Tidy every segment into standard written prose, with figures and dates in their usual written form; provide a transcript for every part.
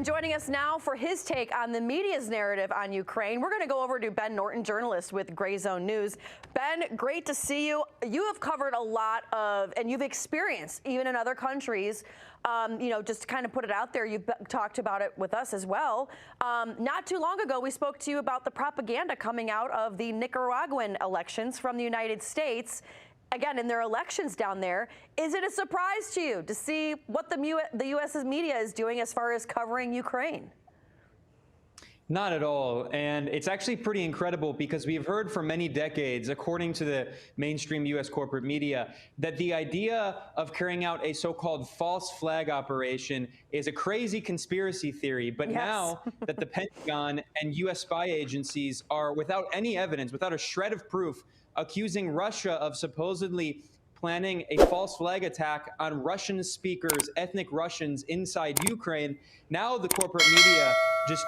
And joining us now for his take on the media's narrative on Ukraine, we're going to go over to Ben Norton, journalist with Gray Zone News. Ben, great to see you. You have covered a lot of, and you've experienced, even in other countries, just to kind of put it out there, you've talked about it with us as well. Not too long ago, we spoke to you about the propaganda coming out of the Nicaraguan elections from the United States. Again, in their elections down there. Is it a surprise to you to see what the U.S.'s media is doing as far as covering Ukraine? Not at all. And it's actually pretty incredible because we've heard for many decades, according to the mainstream U.S. corporate media, that the idea of carrying out a so-called false flag operation is a crazy conspiracy theory. But yes, now that the Pentagon and U.S. spy agencies are, without any evidence, without a shred of proof, accusing Russia of supposedly planning a false flag attack on Russian speakers, ethnic Russians inside Ukraine, now the corporate media just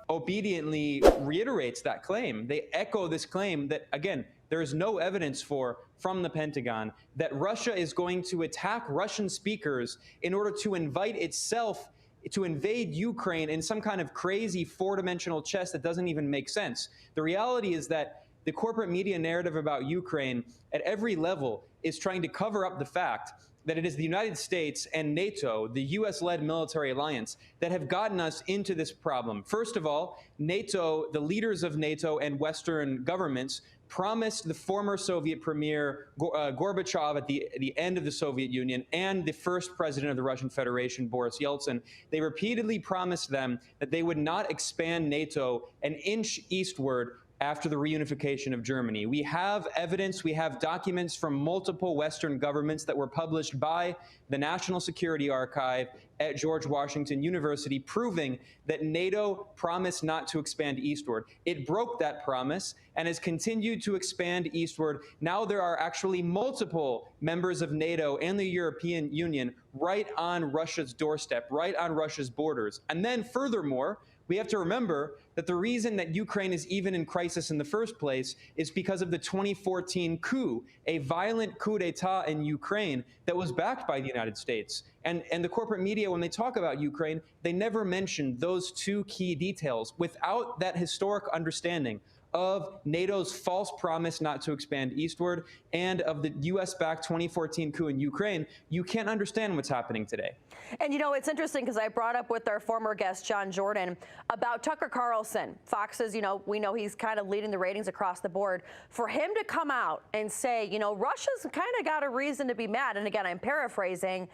obediently reiterates that claim. They echo this claim that, again, there is no evidence for from the Pentagon that Russia is going to attack Russian speakers in order to invite itself to invade Ukraine in some kind of crazy four-dimensional chess that doesn't even make sense. The reality is that the corporate media narrative about Ukraine at every level is trying to cover up the fact that it is the United States and NATO, the US-led military alliance, that have gotten us into this problem. First of all, NATO, the leaders of NATO and Western governments promised the former Soviet premier Gorbachev at the end of the Soviet Union and the first president of the Russian Federation, Boris Yeltsin, they repeatedly promised them that they would not expand NATO an inch eastward after the reunification of Germany. We have evidence, we have documents from multiple Western governments that were published by the National Security Archive at George Washington University proving that NATO promised not to expand eastward. It broke that promise and has continued to expand eastward. Now there are actually multiple members of NATO and the European Union right on Russia's doorstep, right on Russia's borders. And then furthermore, we have to remember that the reason that Ukraine is even in crisis in the first place is because of the 2014 coup, a violent coup d'etat in Ukraine that was backed by the United States. And the corporate media, when they talk about Ukraine, they never mention those two key details. Without that historic understanding of NATO's false promise not to expand eastward and of the US-backed 2014 coup in Ukraine, you can't understand what's happening today. And it's interesting because I brought up with our former guest, John Jordan, about Tucker Carlson. Fox's, we know he's kind of leading the ratings across the board. For him to come out and say, Russia's kind of got a reason to be mad. And again, I'm paraphrasing.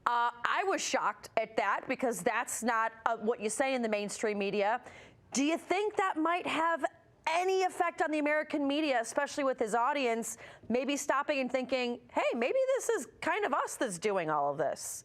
I was shocked at that because that's not what you say in the mainstream media. Do you think that might have any effect on the American media, especially with his audience, maybe stopping and thinking, hey, maybe this is kind of us that's doing all of this?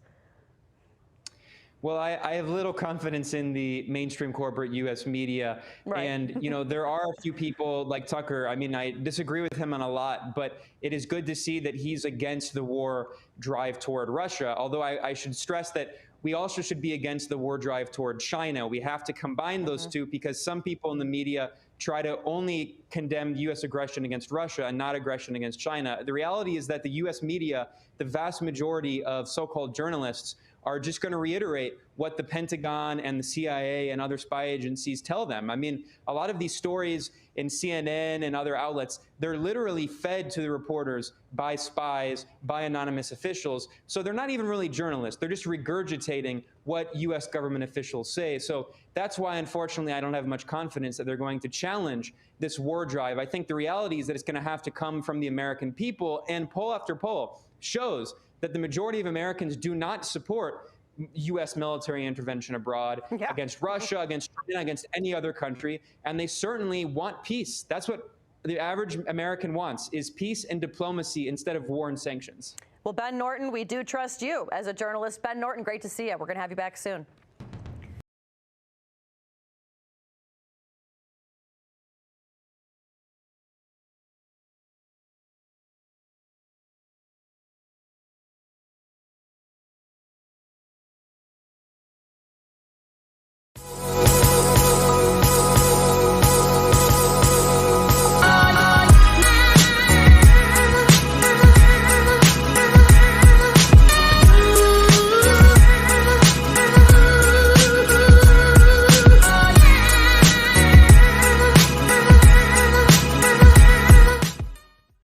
Well, I have little confidence in the mainstream corporate U.S. media. Right. And, there are a few people like Tucker. I mean, I disagree with him on a lot, but it is good to see that he's against the war drive toward Russia. Although I should stress that we also should be against the war drive toward China. We have to combine those two because some people in the media try to only condemn U.S. aggression against Russia and not aggression against China. The reality is that the U.S. media, the vast majority of so-called journalists, are just going to reiterate what the Pentagon and the CIA and other spy agencies tell them. I mean, a lot of these stories in CNN and other outlets, they're literally fed to the reporters by spies, by anonymous officials. So they're not even really journalists. They're just regurgitating what U.S. government officials say. So that's why, unfortunately, I don't have much confidence that they're going to challenge this war drive. I think the reality is that it's going to have to come from the American people, and poll after poll shows that the majority of Americans do not support U.S. military intervention abroad against Russia, against China, against any other country, and they certainly want peace. That's what the average American wants, is peace and diplomacy instead of war and sanctions. Well, Ben Norton, we do trust you as a journalist. Ben Norton, great to see you. We're going to have you back soon.